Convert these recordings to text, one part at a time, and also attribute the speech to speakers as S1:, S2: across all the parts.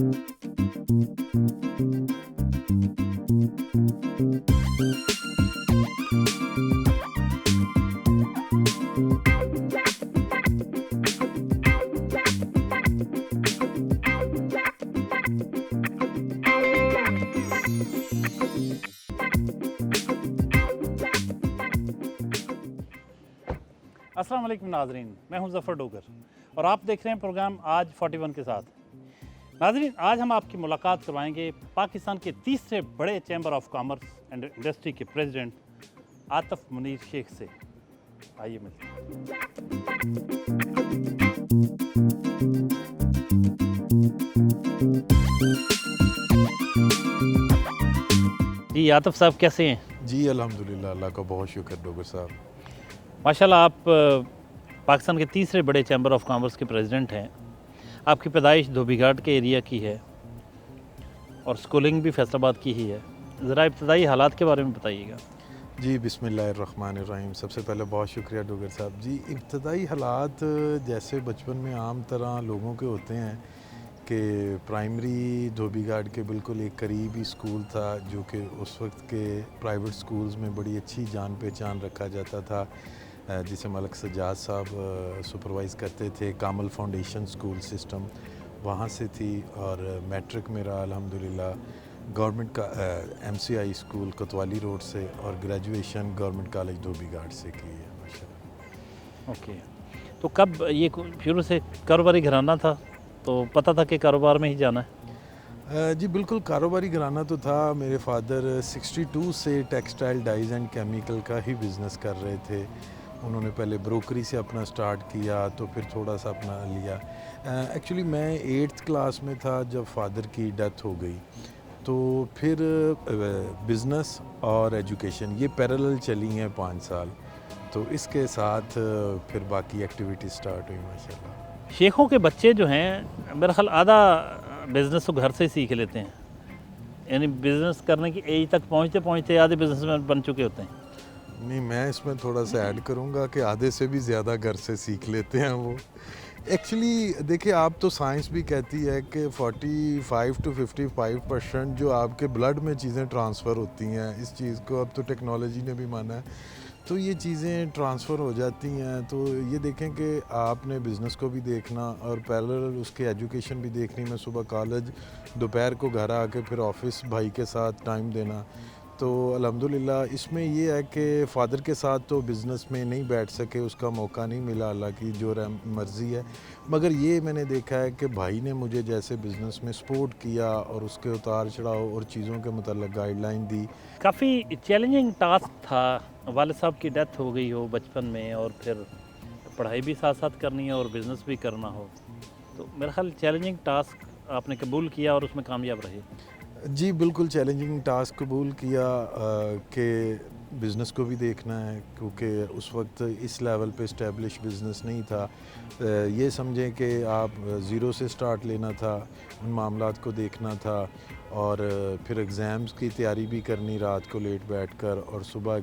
S1: अस्सलाम वालेकुम नाज़रीन, मैं हूं ज़फ़र डोगर और आप देख रहे हैं प्रोग्राम आज 41 के साथ। नाज़रीन, आज हम आपकी मुलाकात करवाएंगे पाकिस्तान के तीसरे बड़े chamber of commerce and industry के प्रेसिडेंट आतिफ़ मुनीर शेख से। आइए मिलते हैं। जी आतिफ़ साहब कैसे हैं?
S2: जी अल्हम्दुलिल्लाह, अल्लाह का बहुत शुक्र डोगर साहब।
S1: माशाल्लाह, आप पाकिस्तान के तीसरे बड़े चैम्बर ऑफ कॉमर्स के प्रेसिडेंट हैं। आपकी पैदाइश धोबी घाट के एरिया की है और स्कूलिंग भी फैसलाबाद की ही है। ज़रा इब्तदाई हालात के बारे में बताइएगा।
S2: जी बिस्मिल्लाहिर्रहमानिर्रहीम। सबसे पहले बहुत शुक्रिया डोगर साहब। जी, इब्तदाई हालात जैसे बचपन में आम तरह लोगों के होते हैं कि प्राइमरी धोबी घाट के बिल्कुल एक करीब ही स्कूल था जो कि उस वक्त के प्राइवेट स्कूल्स में बड़ी अच्छी जान पहचान रखा जाता था, जिसे मलक सज्जाद साहब सुपरवाइज़ करते थे। कामल फाउंडेशन स्कूल सिस्टम वहाँ से थी और मैट्रिक मेरा अल्हम्दुलिल्लाह गवर्नमेंट का MCI स्कूल कोतवाली रोड से और ग्रेजुएशन गवर्नमेंट कॉलेज धोबी घाट से की है माशाल्लाह।
S1: ओके, तो कब ये शुरू से कारोबारी घराना था तो पता था कि कारोबार में ही जाना है?
S2: जी बिल्कुल, कारोबारी घराना तो था। मेरे फादर 62 से टेक्सटाइल डाइज़ एंड केमिकल का ही बिज़नेस कर रहे थे। उन्होंने पहले ब्रोकरी से अपना स्टार्ट किया तो फिर थोड़ा सा अपना लिया। एक्चुअली मैं 8th क्लास में था जब फादर की डेथ हो गई, तो फिर बिज़नेस और एजुकेशन ये पैरेलल चली हैं 5 साल, तो इसके साथ फिर बाकी एक्टिविटी स्टार्ट हुई माशाल्लाह।
S1: शेखों के बच्चे जो हैं मेरा ख्याल आधा बिज़नेस तो घर से ही सीख लेते हैं, यानी बिज़नेस करने की एज तक पहुँचते पहुँचते आधे बिज़नेसमैन बन चुके होते हैं।
S2: नहीं, मैं इसमें थोड़ा सा ऐड करूँगा कि आधे से भी ज़्यादा घर से सीख लेते हैं वो। एक्चुअली देखिए, आप तो साइंस भी कहती है कि 45 to 55% जो आपके ब्लड में चीज़ें ट्रांसफ़र होती हैं, इस चीज़ को अब तो टेक्नोलॉजी ने भी माना है, तो ये चीज़ें ट्रांसफ़र हो जाती हैं। तो ये देखें कि आपने बिज़नेस को भी देखना और पैरेलल उसके एजुकेशन भी देखनी। मैं सुबह कॉलेज, दोपहर को घर आके फिर ऑफिस भाई के साथ टाइम देना। तो अल्हम्दुलिल्लाह इसमें ये है कि फ़ादर के साथ तो बिज़नेस में नहीं बैठ सके, उसका मौका नहीं मिला, अल्लाह की जो मर्ज़ी है। मगर ये मैंने देखा है कि भाई ने मुझे जैसे बिज़नेस में सपोर्ट किया और उसके उतार चढ़ाव और चीज़ों के मतलब गाइडलाइन दी।
S1: काफ़ी चैलेंजिंग टास्क था, वालिद साहब की डेथ हो गई हो बचपन में और फिर पढ़ाई भी साथ साथ करनी है और बिज़नेस भी करना हो, तो मेरा ख्याल चैलेंजिंग टास्क आपने कबूल किया और उसमें कामयाब रहे।
S2: जी बिल्कुल, चैलेंजिंग टास्क कबूल किया कि बिज़नेस को भी देखना है, क्योंकि उस वक्त इस लेवल पे इस्टेब्लिश बिज़नेस नहीं था। ये समझें कि आप ज़ीरो से स्टार्ट लेना था, उन मामलात को देखना था और फिर एग्ज़ाम्स की तैयारी भी करनी रात को लेट बैठकर और सुबह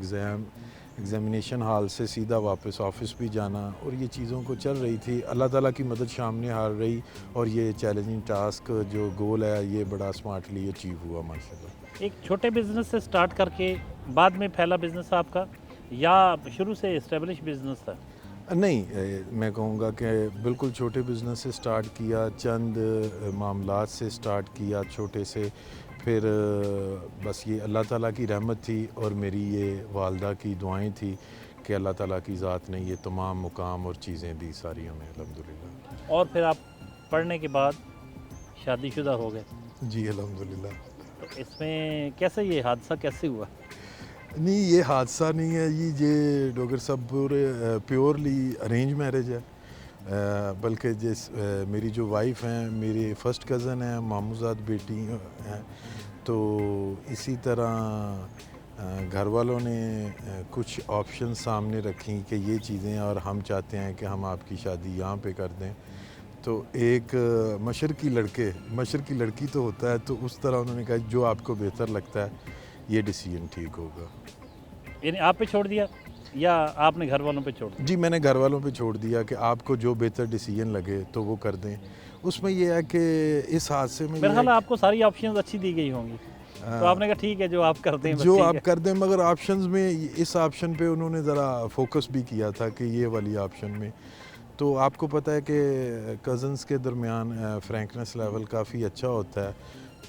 S2: एग्ज़ामिनेशन हॉल से सीधा वापस ऑफ़िस भी जाना, और ये चीज़ों को चल रही थी। अल्लाह ताला की मदद सामने हार रही और ये चैलेंजिंग टास्क जो गोल है ये बड़ा स्मार्टली अचीव हुआ माशाल्लाह।
S1: एक छोटे बिज़नेस से स्टार्ट करके बाद में फैला बिज़नेस आपका, या शुरू से इस्टेब्लिश बिज़नेस था?
S2: नहीं, मैं कहूँगा कि बिल्कुल छोटे बिज़नेस से स्टार्ट किया, चंद मामलात से स्टार्ट किया छोटे से, फिर बस ये अल्लाह ताला की रहमत थी और मेरी ये वालदा की दुआएं थी कि अल्लाह ताला की ज़ात ने ये तमाम मुकाम और चीज़ें दी सारी हमें अल्हम्दुलिल्लाह।
S1: और फिर आप पढ़ने के बाद शादीशुदा हो गए,
S2: जी अल्हम्दुलिल्लाह।
S1: तो इसमें कैसे ये हादसा कैसे हुआ?
S2: नहीं, ये हादसा नहीं है, ये डॉक्टर साहब पूरे प्योरली अरेंज मैरिज है। बल्कि मेरी जो वाइफ हैं मेरी फ़र्स्ट कज़न है, मामूज़ाद बेटी हैं। तो इसी तरह घर वालों ने कुछ ऑप्शन सामने रखी कि ये चीज़ें, और हम चाहते हैं कि हम आपकी शादी यहाँ पे कर दें। तो एक मशरकी लड़की तो होता है, तो उस तरह उन्होंने कहा जो आपको बेहतर लगता है ये डिसीजन ठीक होगा।
S1: यानी आप पे छोड़ दिया? या आपने घर वालों पे छोड़ दिया؟
S2: जी, मैंने घर वालों पे छोड़ दिया कि आपको जो बेहतर डिसीजन लगे तो वो कर दें। उसमें ये है कि इस हादसे में
S1: मेरा
S2: ये
S1: ख्याल है
S2: है
S1: आपको सारी ऑप्शंस अच्छी दी गई होंगी, तो आपने कहा ठीक है जो आप कर दें बस
S2: जो
S1: ठीक
S2: आप
S1: है।
S2: कर दें, मगर ऑप्शंस में इस ऑप्शन पे उन्होंने ज़रा फोकस भी किया था कि ये वाली ऑप्शन में। तो आपको पता है कि कज़न्स के दरमियान फ्रैंकनेस लेवल काफ़ी अच्छा होता है,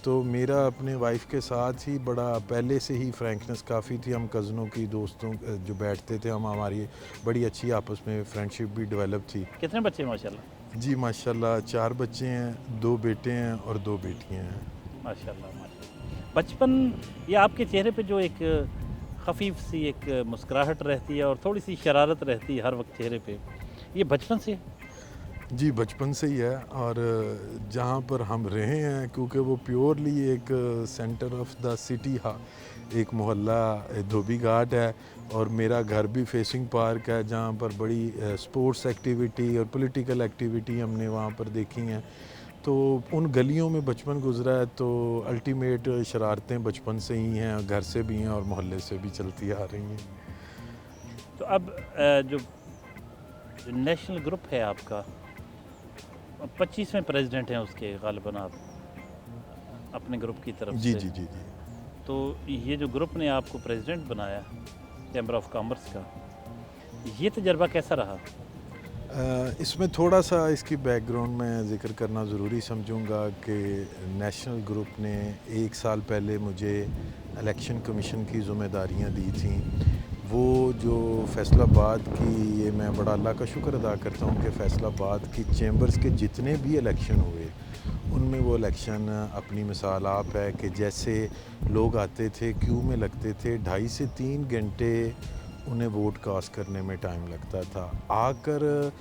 S2: तो मेरा अपने वाइफ के साथ ही बड़ा पहले से ही फ्रैंकनेस काफ़ी थी। हम कज़नों की दोस्तों जो बैठते थे, हम हमारी बड़ी अच्छी आपस में फ्रेंडशिप भी डेवलप थी।
S1: कितने बच्चे माशाल्लाह?
S2: जी माशाल्लाह 4 बच्चे हैं, 2 बेटे हैं और 2 बेटियां हैं।
S1: माशाल्लाह माशाल्लाह। बचपन, ये आपके चेहरे पे जो एक खफीफ सी एक मुस्कुराहट रहती है और थोड़ी सी शरारत रहती है हर वक्त चेहरे पे, ये बचपन से है?
S2: जी बचपन से ही है, और जहाँ पर हम रहे हैं क्योंकि वो प्योरली एक सेंटर ऑफ द सिटी एक मोहल्ला धोबी घाट है, और मेरा घर भी फेसिंग पार्क है जहाँ पर बड़ी स्पोर्ट्स एक्टिविटी और पॉलिटिकल एक्टिविटी हमने वहाँ पर देखी हैं। तो उन गलियों में बचपन गुजरा है, तो अल्टीमेट शरारतें बचपन से ही हैं, घर से भी हैं और मोहल्ले से भी चलती आ रही हैं।
S1: तो अब जो नेशनल ग्रुप है आपका, 25वें प्रेसिडेंट हैं उसके गालिबन आप अपने ग्रुप की तरफ
S2: जी
S1: से।
S2: जी जी जी।
S1: तो ये जो ग्रुप ने आपको प्रेसिडेंट बनाया चैम्बर ऑफ कॉमर्स का, ये तजर्बा कैसा रहा?
S2: इसमें थोड़ा सा इसकी बैकग्राउंड में ज़िक्र करना ज़रूरी समझूंगा कि नेशनल ग्रुप ने 1 साल पहले मुझे इलेक्शन कमीशन की ज़िम्मेदारियां दी थी। वो जो फैसलाबाद की, ये मैं बड़ा अल्लाह का शुक्र अदा करता हूँ कि फैसलाबाद की चैम्बर्स के जितने भी इलेक्शन हुए उनमें वो इलेक्शन अपनी मिसाल आप है कि जैसे लोग आते थे, क्यू में लगते थे, 2.5 से 3 घंटे उन्हें वोट कास्ट करने में टाइम लगता था। आकर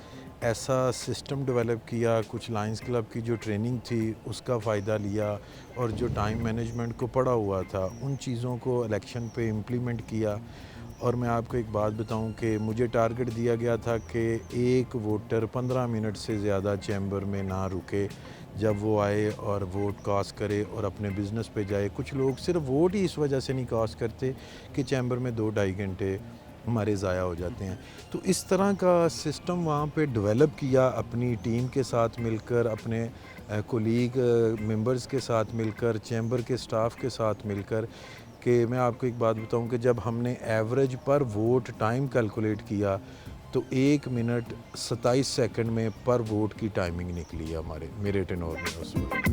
S2: ऐसा सिस्टम डेवलप किया, कुछ लायंस क्लब की जो ट्रेनिंग थी उसका फ़ायदा लिया, और जो टाइम मैनेजमेंट को पड़ा हुआ था उन चीज़ों को इलेक्शन पे इम्प्लीमेंट किया। और मैं आपको एक बात बताऊं कि मुझे टारगेट दिया गया था कि एक वोटर 15 मिनट से ज़्यादा चैम्बर में ना रुके जब वो आए और वोट कास्ट करे और अपने बिज़नेस पे जाए। कुछ लोग सिर्फ वोट ही इस वजह से नहीं कास्ट करते कि चैम्बर में 2-2.5 घंटे हमारे ज़ाया हो जाते हैं। तो इस तरह का सिस्टम वहाँ पे डेवलप किया अपनी टीम के साथ मिलकर, अपने कोलीग मेंबर्स के साथ मिलकर, चैम्बर के स्टाफ के साथ मिलकर, कि मैं आपको एक बात बताऊं कि जब हमने एवरेज पर वोट टाइम कैलकुलेट किया तो 1 मिनट 27 सेकंड में पर वोट की टाइमिंग निकली है मेरे टेनोर में उस वक्त।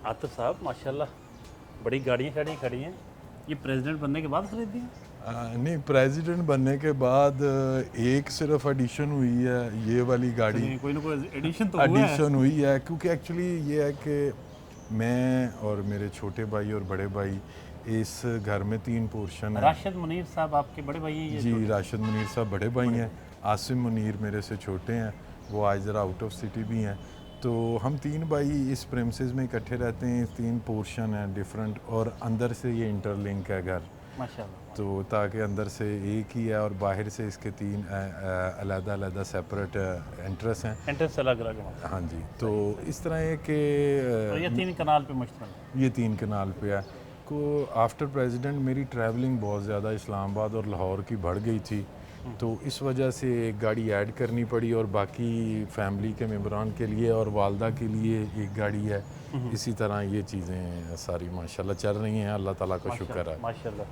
S1: आतिफ साहब माशाल्लाह बड़ी गाड़ियाँ शाड़ियाँ खड़ी हैं, ये प्रेसिडेंट बनने के बाद खरीदी हैं?
S2: नहीं, प्रेसिडेंट बनने के बाद एक सिर्फ एडिशन हुई है, ये वाली गाड़ी
S1: चलिए, कोई ना कोई एडिशन तो हुआ है।
S2: एडिशन हुई है, क्योंकि एक्चुअली ये है कि मैं और मेरे छोटे भाई और बड़े भाई, इस घर में 3 पोर्शन है।
S1: राशिद मुनीर साहब आपके बड़े भाई हैं? ये
S2: जी,
S1: छोटे?
S2: राशिद मुनीर साहब बड़े भाई हैं, आसिम मुनीर मेरे से छोटे हैं, वो आज ज़रा आउट ऑफ सिटी भी हैं। तो हम 3 भाई इस प्रेमिसेस में इकट्ठे रहते हैं। 3 पोर्शन हैं डिफरेंट, और अंदर से ये इंटरलिंक है घर,
S1: माशाल्लाह।
S2: तो ताकि अंदर से एक ही है और बाहर से इसके 3 अलग-अलग सेपरेट एंट्रेंस हैं।
S1: एंट्रेंस अलग अलग है।
S2: हाँ जी, तो इस तरह है कि
S1: और ये 3 कनाल पे मुश्तमिल है।
S2: ये 3 कनाल पे है। को आफ्टर प्रेसिडेंट मेरी ट्रैवलिंग बहुत ज़्यादा इस्लामाबाद और लाहौर की बढ़ गई थी, तो इस वजह से एक गाड़ी ऐड करनी पड़ी, और बाकी फैमिली के मेम्बरान के लिए और वालदा के लिए एक गाड़ी है। इसी तरह ये चीज़ें सारी माशाल्लाह चल रही हैं, अल्लाह ताला का शुक्र है।
S1: माशाल्लाह।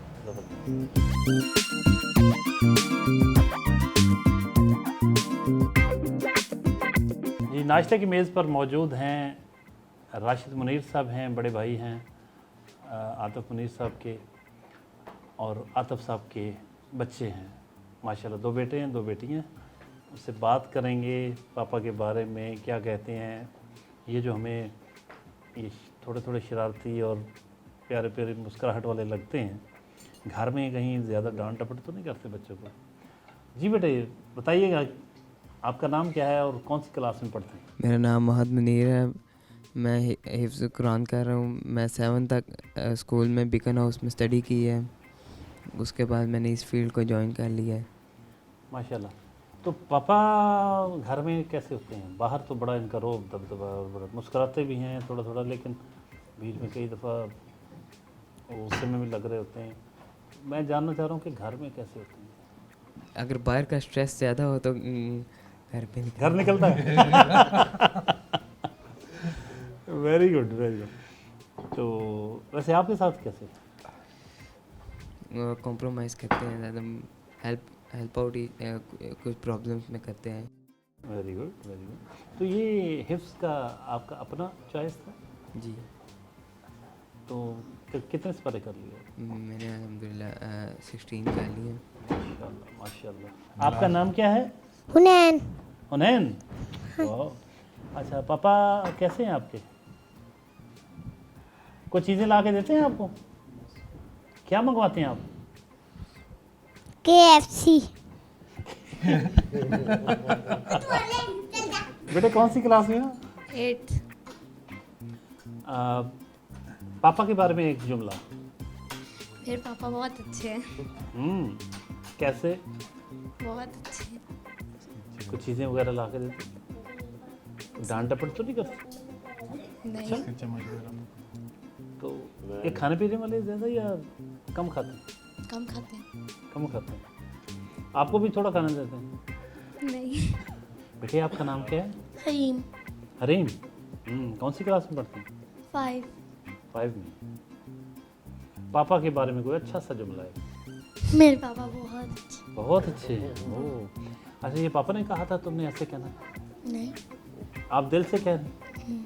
S1: जी, नाश्ते की मेज़ पर मौजूद हैं राशिद मुनीर साहब हैं, बड़े भाई हैं आतिफ मुनीर साहब के, और आतिफ साहब के बच्चे हैं माशाल्लाह, 2 बेटे हैं 2 बेटियां। उससे बात करेंगे पापा के बारे में, क्या कहते हैं। ये जो हमें ये थोड़े थोड़े शरारती और प्यारे प्यारे मुस्कुराहट वाले लगते हैं, घर में कहीं ज़्यादा डांट टपट तो नहीं करते बच्चों को? जी बेटे बताइएगा, आपका नाम क्या है और कौन सी क्लास में पढ़ते हैं?
S3: मेरा नाम मोहम्मद मुनीर है, मैं हिफ्ज़ कुरान कर रहा हूँ। मैं 7 तक स्कूल में बिकन हाउस में स्टडी की है, उसके बाद मैंने इस फील्ड को ज्वाइन कर लिया है।
S1: माशाल्लाह। तो पापा घर में कैसे होते हैं? बाहर तो बड़ा इनका रोब दबदबा और बड़ा मुस्कुराते भी हैं थोड़ा थोड़ा, लेकिन बीच में कई दफ़ा गुस्से में भी लग रहे होते हैं। मैं जानना चाह रहा हूँ कि घर में कैसे होते हैं?
S3: अगर बाहर का स्ट्रेस ज़्यादा हो तो घर पे
S1: घर निकलता है। Very good, very good. तो वैसे आपके साथ कैसे?
S3: कॉम्प्रोमाइज़ करते हैं ज़्यादा, हेल्प आउट ही कुछ प्रॉब्लम्स में करते हैं।
S1: Very good, very good. तो ये हिफ्स का आपका अपना चॉइस था?
S3: जी
S1: तो कितने स्परे कर लिए?
S3: मैंने अल्हम्दुलिल्लाह 16 कर लिए।
S1: माशाल्लाह, माशाल्लाह। आपका नाम क्या है?
S4: हुनैन।
S1: हुनैन। वाह। अच्छा, पापा कैसे हैं आपके? कुछ चीज़ें ला के देते हैं आपको? क्या मंगवाते हैं आप?
S4: KFC।
S1: बेटे कौन सी क्लास में हो?
S4: 8th।
S1: पापा के बारे में एक जुमला।
S5: मेरे पापा बहुत अच्छे हैं,
S1: कैसे?
S5: बहुत अच्छे हैं।
S1: कुछ चीज़ें वगैरह ला के देते? डांट डपट तो नहीं करते?
S5: नहीं,
S1: तो ये खाने पीने वाले ज़्यादा या कम खाते हैं?
S5: कम खाते हैं।
S1: कम खाते हैं। आपको भी थोड़ा खाना देते हैं?
S5: नहीं,
S1: बेटे आपका नाम क्या है?
S4: हरीम।
S1: हरीम। कौन सी क्लास में पढ़ते हैं?
S5: 5।
S1: 5 में। पापा के बारे में कोई अच्छा सा जुमला है?
S5: मेरे पापा बहुत अच्छे।
S1: बहुत अच्छे हैं। ओह, अच्छा, ये पापा ने कहा था तुमने ऐसे कहना?
S5: नहीं,
S1: आप दिल से कह रहे?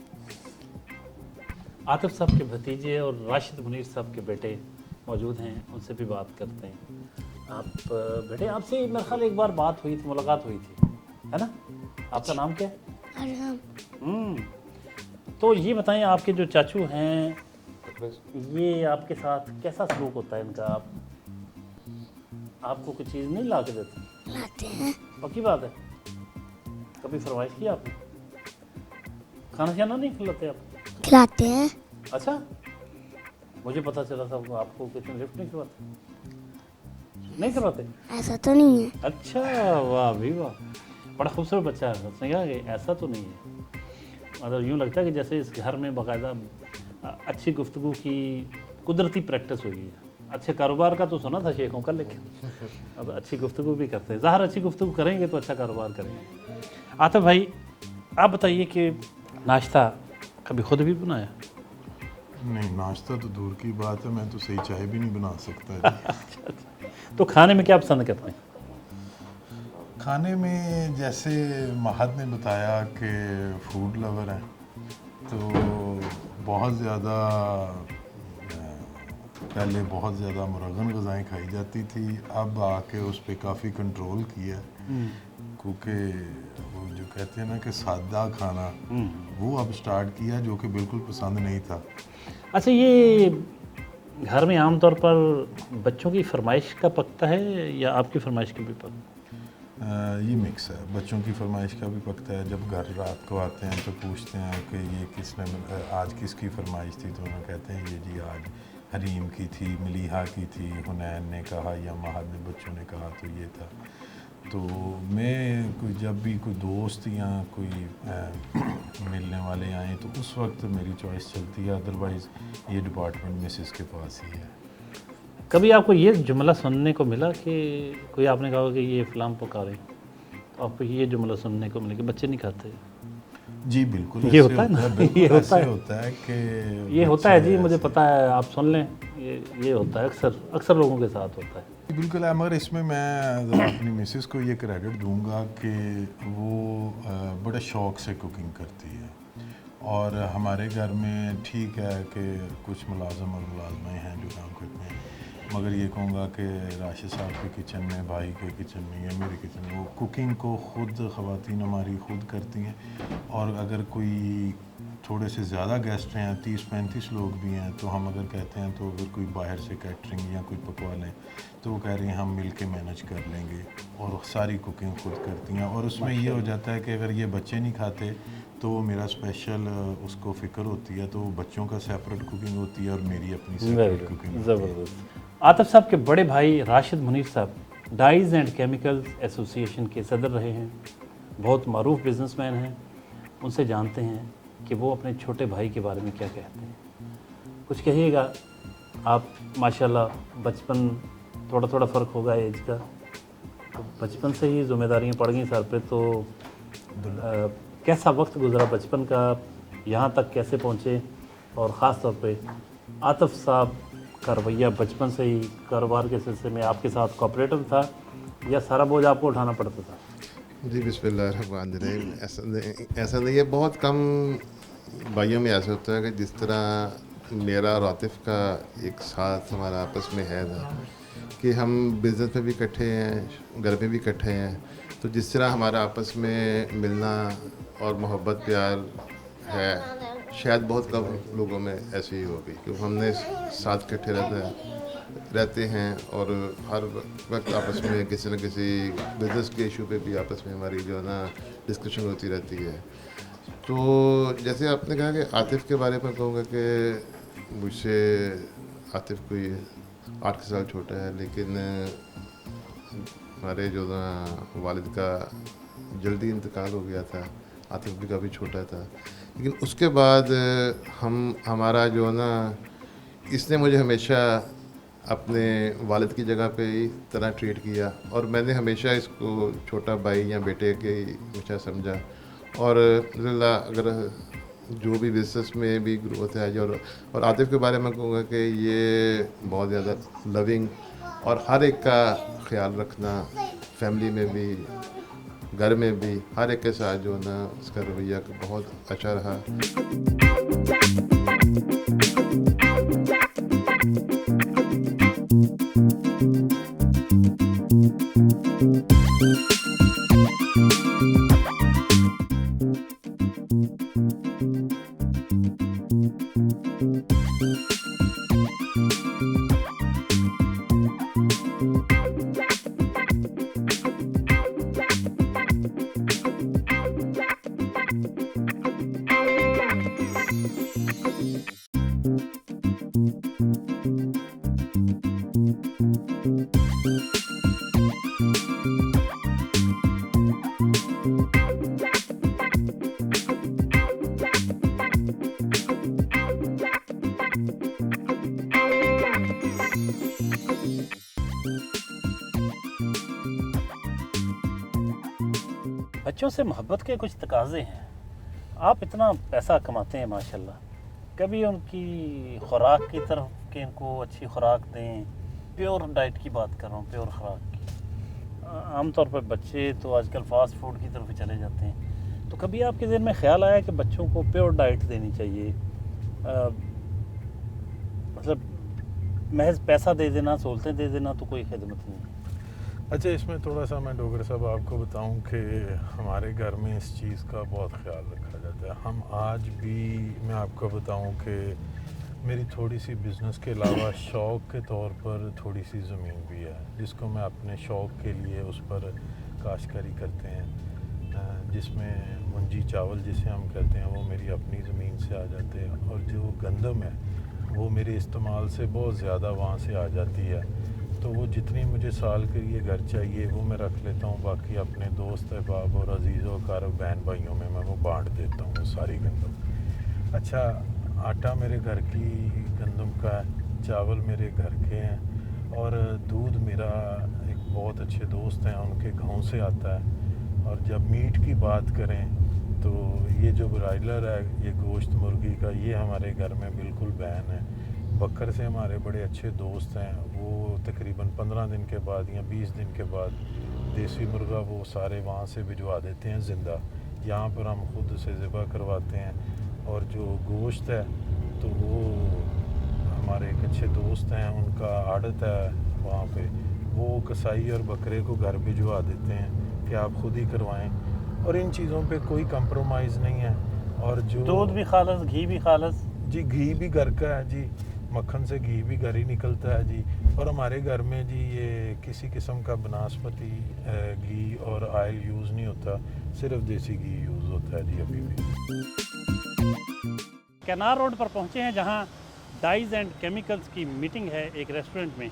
S1: आतिफ साहब के भतीजे और राशिद मुनीर साहब के बेटे मौजूद हैं, उनसे भी बात करते हैं। आप बेटे, आपसे मेरे ख्याल एक बार बात हुई थी, मुलाकात हुई थी, है ना? आपका नाम क्या है?
S5: अरहम।
S1: तो ये बताएं, आपके जो चाचू हैं ये आपके साथ कैसा सलूक होता है इनका? आपको कोई चीज़ नहीं ला के देते?
S4: लाते हैं।
S1: पक्की बात है? कभी फरमाइश की आपने? खाना शाना नहीं खिलाते आप?
S4: खिलाते हैं।
S1: अच्छा, मुझे पता चला था आपको किचन लिफ्ट नहीं करवाते? नहीं करवाते?
S4: ऐसा तो नहीं है।
S1: अच्छा, वाह भी वाह, बड़ा खूबसूरत बच्चा है। उसने कहा कि ऐसा तो नहीं है, मतलब यूँ लगता है कि जैसे इस घर में बाकायदा अच्छी गुफ्तगू की कुदरती प्रैक्टिस हुई है। अच्छे कारोबार का तो सुना था शेखों का, लेकिन अब अच्छी गुफ्तगू भी करते हैं। ज़ाहिर अच्छी गुफ्तगू करेंगे तो अच्छा कारोबार करेंगे। आतिफ भाई, आप बताइए कि नाश्ता कभी खुद भी बनाया?
S2: नहीं, नाश्ता तो दूर की बात है, मैं तो सही चाय भी नहीं बना सकता जी।
S1: तो खाने में क्या पसंद करते हैं?
S2: खाने में जैसे महद ने बताया कि फूड लवर है, तो बहुत ज़्यादा पहले बहुत ज़्यादा मुरगन ग़िज़ाएँ खाई जाती थी, अब आके उस पर काफ़ी कंट्रोल किया, क्योंकि वो जो कहते हैं ना कि सादा खाना, वो अब स्टार्ट किया, जो कि बिल्कुल पसंद नहीं था।
S1: अच्छा, ये घर में आमतौर पर बच्चों की फरमाइश का पकता है या आपकी फरमाइश का भी पकता?
S2: ये मिक्स है, बच्चों की फरमाइश का भी पकता है। जब घर रात को आते हैं तो पूछते हैं कि ये किसने आज किसकी फरमाइश थी, तो उन्हें कहते हैं ये जी आज हरीम की थी, मलीहा की थी, हुनैन ने कहा या महद ने, बच्चों ने कहा, तो ये था। तो मैं कोई जब भी कोई दोस्त या कोई मिलने वाले आए तो उस वक्त मेरी चॉइस चलती है, अदरवाइज़ ये डिपार्टमेंट मिसेस के पास ही है।
S1: कभी आपको ये जुमला सुनने को मिला कि कोई आपने कहा कि ये फ़लाँ पका रहे, तो आपको ये जुमला सुनने को मिला कि बच्चे नहीं खाते?
S2: जी बिल्कुल,
S1: ये होता है ना,
S2: बिल्कुल
S1: ये होता
S2: ऐसे
S1: है।
S2: होता है कि
S1: ये होता है जी,
S2: बच्चे
S1: मुझे
S2: ऐसे-
S1: पता है, आप सुन लें, ये होता है, अक्सर लोगों के साथ होता है।
S2: बिल्कुल है, मगर इसमें मैं ज़रा अपनी मिसेस को ये क्रेडिट दूंगा कि वो बड़े शौक़ से कुकिंग करती है, और हमारे घर में ठीक है कि कुछ मुलाजम और मुलाजमाएँ हैं जो काम करते हैं, मगर ये कहूँगा कि राशिद साहब के किचन में, भाई के किचन में या मेरे किचन में, वो कुकिंग को ख़ुद ख़वातीन हमारी ख़ुद करती हैं। और अगर कोई थोड़े से ज़्यादा गेस्ट हैं, 30-35 लोग भी हैं, तो हम अगर कहते हैं तो अगर कोई बाहर से कैटरिंग या कोई पकवा लें तो वो कह रही हैं हम मिल के मैनेज कर लेंगे, और सारी कुकिंग खुद करती हैं। और उसमें ये हो जाता है कि अगर ये बच्चे नहीं खाते तो मेरा स्पेशल उसको फ़िक्र होती है, तो बच्चों का सेपरेट कुकिंग होती है और मेरी अपनी सेपरेट कुकिंग होती है।
S1: ज़बरदस्त। आतिफ साहब के बड़े भाई राशिद मुनीर साहब ڈائز اینڈ کیمیکلز ایسوسی ایشن کے صدر رہے ہیں, بہت معروف بزنس مین ہیں. ان سے جانتے ہیں کہ وہ اپنے چھوٹے بھائی کے بارے میں کیا کہتے ہیں. کچھ کہیے گا. آپ ماشاءاللہ بچپن تھوڑا تھوڑا فرق ہوگا ایج کا, تو بچپن سے ہی ذمہ داریاں پڑ گئیں سر پہ, تو کیسا وقت گزرا بچپن کا, یہاں تک کیسے پہنچے, اور خاص طور پہ عاطف صاحب کا رویہ بچپن سے ہی کاروبار کے سلسلے میں آپ کے ساتھ کوآپریٹو تھا یا سارا بوجھ آپ کو اٹھانا پڑتا تھا؟
S6: جی بسم اللہ الرحمن الرحیم. ایسا نہیں ہے, بہت کم بھائیوں میں ایسا ہوتا ہے کہ جس طرح میرا اور عاطف کا ایک ساتھ ہمارا آپس میں ہے نا, کہ ہم بزنس میں بھی اکٹھے ہیں, گھر میں بھی اکٹھے ہیں, تو جس طرح ہمارا آپس میں ملنا اور محبت پیار ہے شاید بہت کم لوگوں میں ایسی ہی ہوگی, کیونکہ ہم نے ساتھ اکٹھے رہتے ہیں اور ہر وقت آپس میں کسی نہ کسی بزنس کے ایشو پہ بھی آپس میں ہماری جو ہے نا ڈسکشن ہوتی رہتی ہے. تو جیسے آپ نے کہا کہ عاطف کے بارے میں کہوں گا کہ مجھ سے عاطف کوئی 8 سال چھوٹا ہے, لیکن ہمارے جو نا والد کا جلدی انتقال ہو گیا تھا. عاطف بھی کافی چھوٹا تھا, لیکن اس کے بعد ہمارا جو ہے نا, اس نے مجھے ہمیشہ اپنے والد کی جگہ پہ ہی طرح ٹریٹ کیا, اور میں نے ہمیشہ اس کو چھوٹا بھائی یا بیٹے کے ہمیشہ سمجھا. اور الحمدللہ اگر جو بھی بزنس میں بھی گروتھ ہے, اور عاطف کے بارے میں کہوں گا کہ یہ بہت زیادہ لونگ اور ہر ایک کا خیال رکھنا, فیملی میں بھی گھر میں بھی ہر ایک کے ساتھ جو ہے نا اس کا رویہ بہت اچھا رہا.
S1: بچوں سے محبت کے کچھ تقاضے ہیں. آپ اتنا پیسہ کماتے ہیں ماشاءاللہ, کبھی ان کی خوراک کی طرف کہ ان کو اچھی خوراک دیں, پیور ڈائٹ کی بات کر رہا ہوں, پیور خوراک کی. عام طور پر بچے تو آج کل فاسٹ فوڈ کی طرف چلے جاتے ہیں, تو کبھی آپ کے ذہن میں خیال آیا کہ بچوں کو پیور ڈائٹ دینی چاہیے, مطلب محض پیسہ دے دینا, سہولتیں دے دینا تو کوئی خدمت نہیں ہے؟
S2: اچھا, اس میں تھوڑا سا میں ڈوگر صاحب آپ کو بتاؤں کہ ہمارے گھر میں اس چیز کا بہت خیال رکھا جاتا ہے. ہم آج بھی, میں آپ کو بتاؤں کہ میری تھوڑی سی بزنس کے علاوہ شوق کے طور پر تھوڑی سی زمین بھی ہے, جس کو میں اپنے شوق کے لیے اس پر کاشتکاری کرتے ہیں, جس میں منجی چاول جسے ہم کہتے ہیں وہ میری اپنی زمین سے آ جاتے ہیں, اور جو گندم ہے وہ میرے استعمال سے بہت زیادہ وہاں سے آ جاتی ہے. تو وہ جتنی مجھے سال کے لیے گھر چاہیے وہ میں رکھ لیتا ہوں, باقی اپنے دوست احباب اور عزیز و اقارب بہن بھائیوں میں وہ بانٹ دیتا ہوں وہ ساری گندم. اچھا, آٹا میرے گھر کی گندم کا ہے, چاول میرے گھر کے ہیں, اور دودھ میرا ایک بہت اچھے دوست ہیں ان کے گاؤں سے آتا ہے. اور جب میٹ کی بات کریں تو یہ جو برائلر ہے, یہ گوشت مرغی کا, یہ ہمارے گھر میں بالکل بین ہے. بکر سے ہمارے بڑے اچھے دوست ہیں, وہ تقریباً 15 دن کے بعد یا 20 دن کے بعد دیسی مرغا وہ سارے وہاں سے بھجوا دیتے ہیں زندہ. یہاں پر ہم خود سے ذبح کرواتے ہیں. اور جو گوشت ہے تو وہ ہمارے ایک اچھے دوست ہیں, ان کا عادت ہے وہاں پہ, وہ کسائی اور بکرے کو گھر بھجوا دیتے ہیں کہ آپ خود ہی کروائیں, اور ان چیزوں پہ کوئی کمپرومائز نہیں ہے. اور جو
S1: دودھ بھی خالص, گھی بھی خالص.
S2: جی, گھی بھی گھر کا ہے جی, مکھن سے گھی بھی گھر ہی نکلتا ہے جی. اور ہمارے گھر میں جی یہ کسی قسم کا بناسپتی گھی اور آئل یوز نہیں ہوتا, صرف دیسی گھی یوز ہوتا ہے جی ابھی بھی.
S1: کینار روڈ پر پہنچے ہیں جہاں ڈائز اینڈ کیمیکلز کی میٹنگ ہے ایک ریسٹورنٹ میں.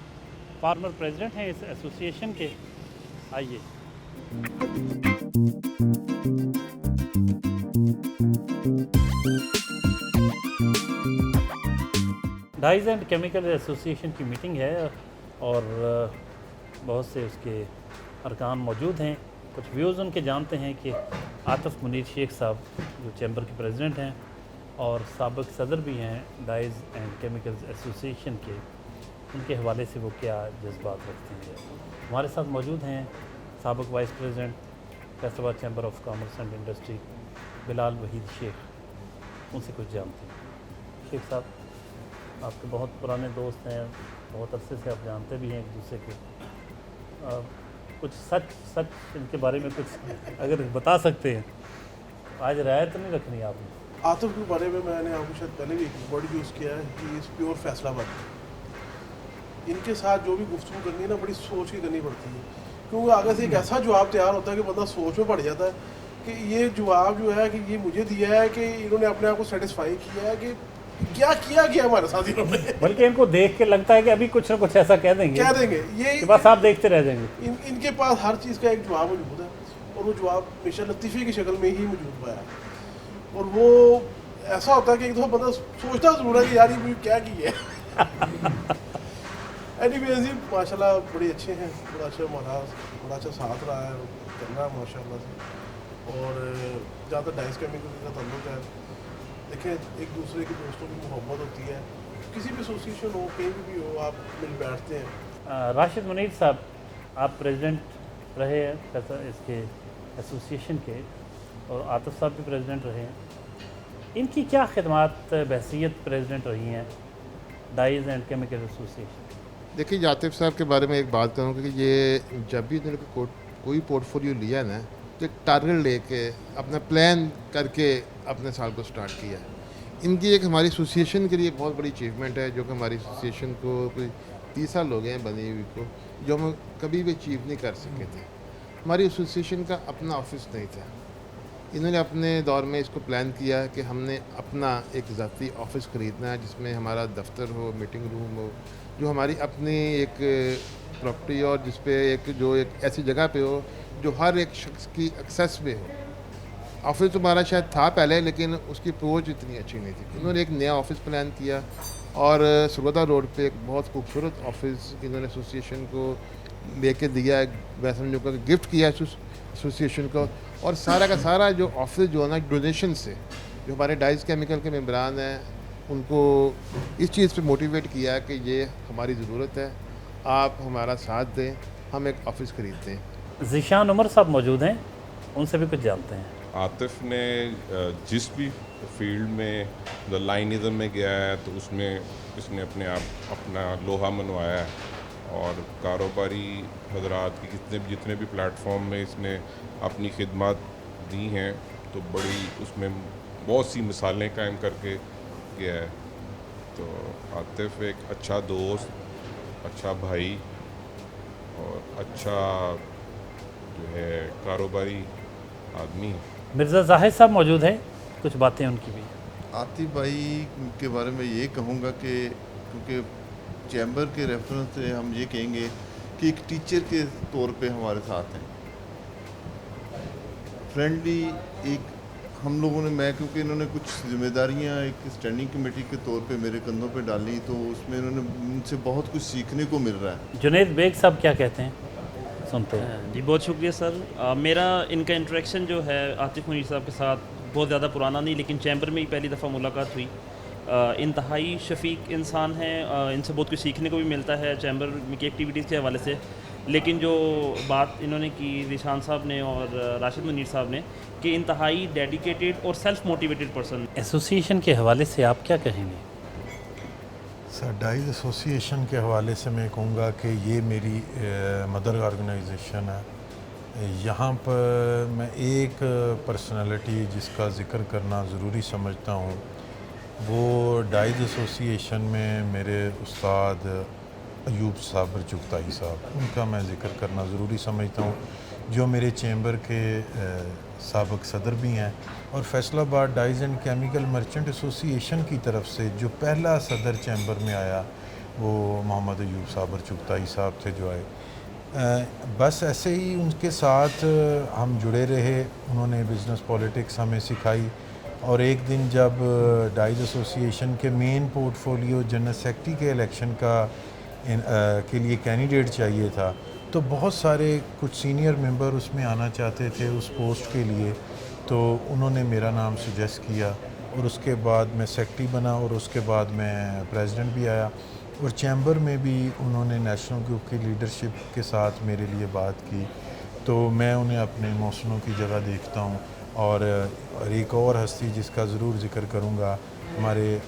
S1: फॉर्मर प्रेसिडेंट हैं इस एसोसिएशन के। आइए। डाइज एंड केमिकल एसोसिएशन की मीटिंग है और बहुत से उसके अरकान मौजूद हैं। कुछ व्यूज़ उनके जानते हैं कि आतिफ मुनीर शेख साहब जो चैम्बर के प्रेसिडेंट हैं और साबिक सदर भी हैं डाइज एंड केमिकल्स एसोसिएशन के, उनके हवाले से वो क्या जज्बात रखते हैं। हमारे साथ मौजूद हैं साबिक vice president Faisalabad chamber of commerce and industry Bilal Waheed Sheikh, उनसे कुछ जानते हैं। शेख साहब, आपके बहुत पुराने दोस्त हैं, बहुत अरसे से आप जानते भी हैं एक दूसरे को। कुछ सच इनके बारे में कुछ अगर बता सकते हैं। आज राय तो नहीं रखनी आपने?
S7: आतिफ के बारे में मैंने आपको शायद पहले भी एक वर्ड यूज़ किया है कि इस प्योर फैसलाबाद। इनके साथ जो भी गुफ्तगू करनी है ना, बड़ी सोच की करनी पड़ती है, क्योंकि आगे से एक ऐसा जवाब तैयार होता है कि बंदा सोच में पड़ जाता है कि ये जवाब जो है कि ये मुझे दिया है कि इन्होंने अपने आप को सेटिस्फाई किया है कि क्या किया गया हमारे साथ इन्होंने।
S1: बल्कि इनको देख के लगता है कि अभी कुछ ना कुछ ऐसा कह देंगे
S7: ये
S1: कि बस आप देखते रह जाएंगे।
S7: इनके पास हर चीज़ का एक जवाब मौजूद है और वो जवाब हमेशा लतीफ़े की शक्ल में ही मौजूद पाया है। और वो ऐसा होता है कि एक दफ़ा बंदा सोचता ज़रूर है कि यार ये क्या किया है। एनीवेज़ जी माशाल्लाह बड़े अच्छे हैं, बड़ा अच्छा महाराज, बड़ा अच्छा साथ रहा है, चल रहा है माशाल्लाह से। और जहाँ तक डाइस केमिकल का ताल्लुक है, देखें एक दूसरे के दोस्तों की मोहब्बत होती है, किसी भी एसोसिएशन हो कहीं भी हो आप मिल बैठते हैं।
S1: राशिद मुनीर साहब, आप प्रेसिडेंट रहे हैं इसके एसोसिएशन के और आतिफ साहब भी प्रेसिडेंट रहे हैं। इनकी क्या खिदमत बहसीत प्रेसिडेंट रही हैं डाइज एंड केमिकल एसोसिएशन?
S6: देखिए, आतिफ साहब के बारे में एक बात कहूँ कि ये जब भी इन्होंने कोई पोर्टफोलियो लिया ना, तो एक टारगेट लेके अपना प्लान करके अपने साल को स्टार्ट किया। इनकी एक हमारी एसोसिएशन के लिए बहुत बड़ी अचीवमेंट है, जो कि हमारी एसोसिएशन को कोई 30 साल हो गए हैं बनी हुई को, जो हम कभी भी अचीव नहीं कर सके थे। हमारी एसोसिएशन का अपना ऑफिस नहीं था। इन्होंने अपने दौर में इसको प्लान किया कि हमने अपना एक ज़ाती ऑफिस ख़रीदना है जिसमें हमारा दफ्तर हो, मीटिंग रूम हो, जो हमारी अपनी एक प्रॉपर्टी और जिस पे एक ऐसी जगह पे हो जो हर एक शख्स की एक्सेस में हो। ऑफिस हमारा शायद था पहले, लेकिन उसकी अप्रोच इतनी अच्छी नहीं थी। इन्होंने एक नया ऑफिस प्लान किया और सरगोदा रोड पे एक बहुत खूबसूरत ऑफिस इन्होंने एसोसिएशन को लेके दिया, मैं समझूँ कि गिफ्ट किया एसोसिएशन को। और सारा का सारा जो ऑफिस जो है ना, डोनेशन से जो हमारे डाइस केमिकल के मेम्बरान हैं उनको इस चीज़ पे मोटिवेट किया कि ये हमारी ज़रूरत है, आप हमारा साथ दें, हम एक ऑफिस खरीदते हैं।
S1: ज़ीशान उमर साहब मौजूद हैं, उनसे भी कुछ जानते हैं।
S8: आतिफ ने जिस भी फील्ड में लाइनिज़म में गया है तो उसमें इसने अपने आप अपना लोहा मनवाया है और कारोबारी हजरात की जितने भी प्लेटफॉर्म में इसने अपनी खिदमत दी हैं तो बड़ी उसमें बहुत सी मिसालें कायम करके गया है। तो आतिफ एक अच्छा दोस्त, अच्छा भाई और अच्छा जो है कारोबारी आदमी है।
S1: मिर्ज़ा जाहिद साहब मौजूद हैं, कुछ बातें उनकी भी।
S9: आतिफ भाई के बारे में ये कहूँगा कि क्योंकि चैम्बर के रेफरेंस से हम ये कहेंगे कि एक टीचर के तौर पे हमारे साथ हैं, फ्रेंडली। एक हम लोगों ने क्योंकि इन्होंने कुछ जिम्मेदारियां एक स्टैंडिंग कमेटी के तौर पे मेरे कंधों पे डाली, तो उसमें इन्होंने उनसे बहुत कुछ सीखने को मिल रहा है।
S1: जुनैद बेग साहब क्या कहते हैं, सुनते हैं।
S10: जी बहुत शुक्रिया सर। मेरा इनका इंटरेक्शन जो है आतिफ मुनीर साहब के साथ बहुत ज़्यादा पुराना नहीं, लेकिन चैम्बर में ही पहली दफ़ा मुलाकात हुई। इंतहाई शफीक इंसान हैं, इनसे बहुत कुछ सीखने को भी मिलता है चैम्बर की एक्टिविटीज़ के हवाले से। लेकिन जो बात इन्होंने की ज़ीशान साहब ने और राशिद मुनीर साहब ने कि इंतहाई डेडिकेटेड और सेल्फ मोटिवेटेड पर्सन।
S1: एसोसिएशन के हवाले से आप क्या कहेंगे?
S2: सर, डाइज एसोसिएशन के हवाले से मैं कहूँगा कि ये मेरी मदर ऑर्गेनाइजेशन है। यहाँ पर मैं एक पर्सनालिटी जिसका ज़िक्र करना ज़रूरी समझता हूँ, वो डाइज एसोसिएशन में मेरे उस्ताद अयूब साबर चुगताई साहब, उनका मैं ज़िक्र करना ज़रूरी समझता हूँ, जो मेरे चैम्बर के साबिक सदर भी हैं और Faisalabad dyes and chemical merchant association की तरफ से जो पहला सदर चैम्बर में आया وہ محمد ایوب صابر چغتائی صاحب تھے جو آئے. بس ایسے ہی ان کے ساتھ ہم جڑے رہے. انہوں نے بزنس پولیٹکس ہمیں سکھائی. اور ایک دن جب ڈائز ایسوسی ایشن کے مین پورٹ فولیو جنرل سیکرٹری کے الیکشن کے لیے کینڈیڈیٹ چاہیے تھا, تو بہت سارے کچھ سینئر ممبر اس میں آنا چاہتے تھے اس پوسٹ کے لیے. تو انہوں نے میرا نام سجیسٹ کیا اور اس کے بعد میں سیکرٹری بنا اور اس کے بعد میں پریزیڈنٹ بھی آیا. اور چیمبر میں بھی انہوں نے نیشنل گروپ کی لیڈرشپ کے ساتھ میرے لیے بات کی. تو میں انہیں اپنے محسنوں کی جگہ دیکھتا ہوں. اور ایک اور ہستی جس کا ضرور ذکر کروں گا, ہمارے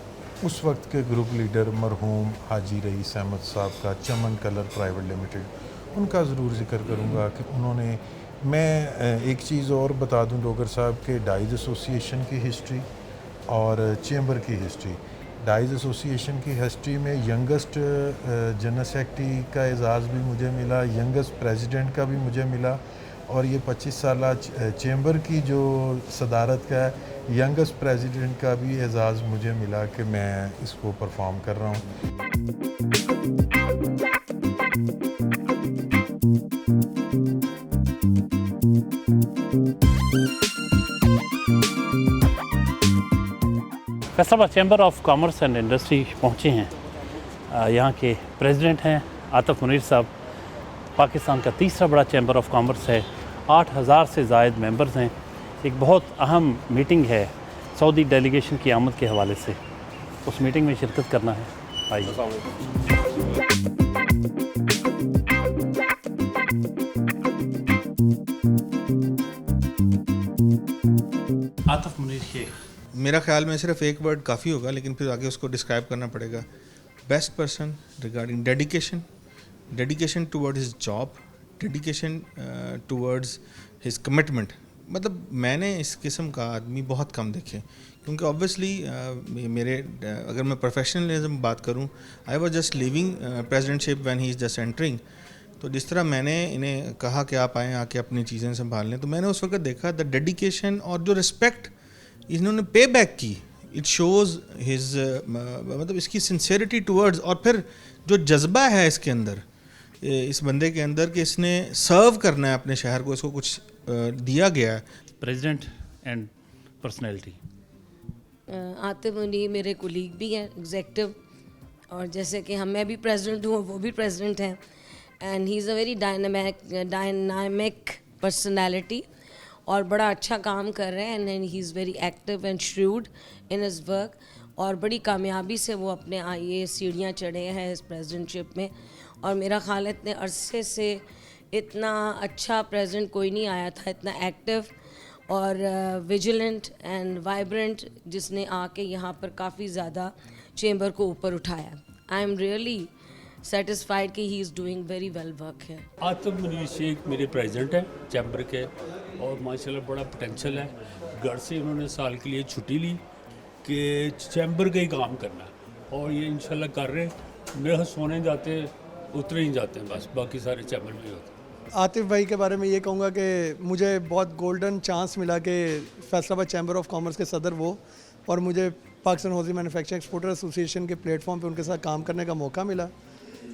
S2: اس وقت کے گروپ لیڈر مرحوم حاجی رئیس احمد صاحب کا, چمن کلر پرائیویٹ لمیٹڈ, ان کا ضرور ذکر کروں گا کہ انہوں نے, میں ایک چیز اور بتا دوں ڈوگر صاحب کے ڈائز ایسوسی ایشن کی ہسٹری اور چیمبر کی ہسٹری. ڈائز ایسوسی ایشن کی ہسٹری میں ینگسٹ جنرل سیکرٹری کا اعزاز بھی مجھے ملا, ینگسٹ پریزیڈنٹ کا بھی مجھے ملا, اور یہ 25 سالہ چیمبر کی جو صدارت کا ہے ینگسٹ پریزیڈنٹ کا بھی اعزاز مجھے ملا کہ میں اس کو پرفارم کر رہا ہوں.
S1: فیصل آباد chamber of commerce and industry پہنچے ہیں. یہاں کے پریزیڈنٹ ہیں عاطف منیر صاحب. پاکستان کا تیسرا بڑا چیمبر آف کامرس ہے, 8000 سے زائد ممبرز ہیں. ایک بہت اہم میٹنگ ہے سعودی ڈیلیگیشن کی آمد کے حوالے سے, اس میٹنگ میں شرکت کرنا ہے. آئیے. عاطف منیر شیخ.
S11: میرا خیال میں صرف ایک ورڈ کافی ہوگا, لیکن پھر آگے اس کو ڈسکرائب کرنا پڑے گا. Best person regarding dedication towards his job, dedication towards his commitment. مطلب میں نے اس قسم کا آدمی بہت کم دیکھے, کیونکہ آبویسلی میرے اگر میں پروفیشنلزم بات کروں, I was just leaving presidentship when he is just entering. تو جس طرح میں نے انہیں کہا کہ آپ آئیں, آ کے اپنی چیزیں سنبھال لیں, تو میں نے اس وقت دیکھا دا ڈیڈیکیشن اور جو رسپیکٹ انہوں نے پے بیک کی, اٹ شوز ہز, مطلب اس کی سنسیئرٹی ٹورڈز, اور پھر جو جذبہ ہے اس کے اندر, اس بندے کے اندر کہ اس نے سرو کرنا ہے اپنے شہر کو, اس کو کچھ دیا گیا ہے.
S1: President and personality.
S12: Atif Munir میرے کولیگ بھی ہیں ایگزیکٹو, اور جیسے کہ میں بھی پریزیڈنٹ ہوں, وہ بھی پریزیڈنٹ ہیں. And he is a very dynamic personality, اور بڑا اچھا کام کر رہے ہیں. And he is very active and shrewd in his work, اور بڑی کامیابی سے وہ اپنے یہ سیڑھیاں چڑھے ہیں اس پریزیڈنٹ شپ میں. اور میرا خیال ہے اتنے عرصے سے اتنا اچھا پریزیڈنٹ کوئی نہیں آیا تھا, اتنا ایکٹیو اور ویجیلنٹ اینڈ وائبرنٹ, جس نے آ کے یہاں پر کافی زیادہ چیمبر کو اوپر اٹھایا. آئی ایم ریئلی سیٹسفائڈ کہ he is doing very well work ہے.
S13: عاطف منیر شیخ میرے پریزیڈنٹ ہیں چیمبر کے, اور ماشاءاللہ بڑا پوٹینشیل ہے. گھر سے انہوں نے سال کے لیے چھٹی لی کہ چیمبر کا ہی کام کرنا ہے, اور یہ انشاءاللہ کر رہے ہیں. میرے سونے جاتے اترے ہی جاتے ہیں, بس باقی سارے چیمبر میں ہوتے ہیں.
S14: عاطف بھائی کے بارے میں یہ کہوں گا کہ مجھے بہت گولڈن چانس ملا کہ فیصل آباد چیمبر آف کامرس کے صدر وہ, اور مجھے Pakistan housing manufacturing exporter association کے پلیٹ فارم پہ ان کے ساتھ کام کرنے کا موقع ملا.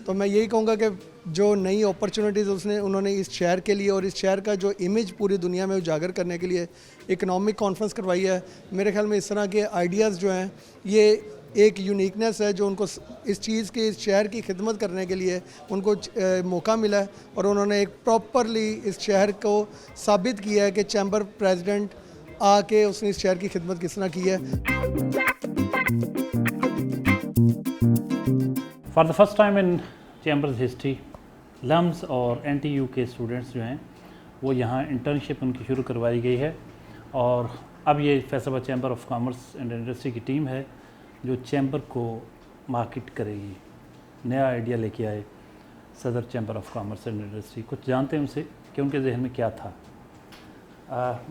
S14: تو میں یہی کہوں گا کہ جو نئی اپرچونیٹیز انہوں نے اس شہر کے لیے اور اس شہر کا جو امیج پوری دنیا میں اجاگر کرنے کے لیے اکنامک کانفرنس کروائی ہے, میرے خیال میں اس طرح کے آئیڈیاز جو ہیں یہ ایک یونیکنیس ہے جو ان کو اس چیز کی, اس شہر کی خدمت کرنے کے لیے ان کو موقع ملا ہے. اور انہوں نے ایک پراپرلی اس شہر کو ثابت کیا ہے کہ چیمبر پریزیڈنٹ آ کے اس نے اس شہر کی خدمت کس طرح کی ہے.
S1: For the first time in chambers history, LUMS اور این ٹی یو کے اسٹوڈنٹس جو ہیں وہ یہاں انٹرنشپ ان کی شروع کروائی گئی ہے. اور اب یہ فیصل آباد chamber of commerce and industry کی ٹیم ہے جو چیمبر کو مارکیٹ کرے گی. نیا آئیڈیا لے کے آئے صدر chamber of commerce and industry. کچھ جانتے ہیں ان سے کہ ان کے ذہن میں کیا تھا.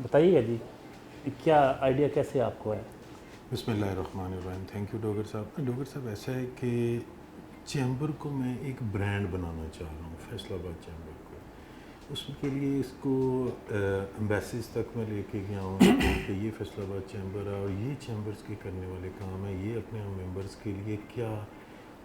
S1: بتائیے گا جی, کیا آئیڈیا کیسے آپ کو ہے؟
S2: بسم اللہ الرحمن الرحیم. تھینک یو ڈوگر صاحب. ڈوگر صاحب ایسا ہے کہ چیمبر کو میں ایک برانڈ بنانا چاہ رہا ہوں, فیصل آباد چیمبر کو. اس کے لیے اس کو امبیسیز تک میں لے کے گیا ہوں کہ یہ فیصل آباد چیمبر ہے اور یہ چیمبرز کے کرنے والے کام ہیں, یہ اپنے ممبرز کے لیے کیا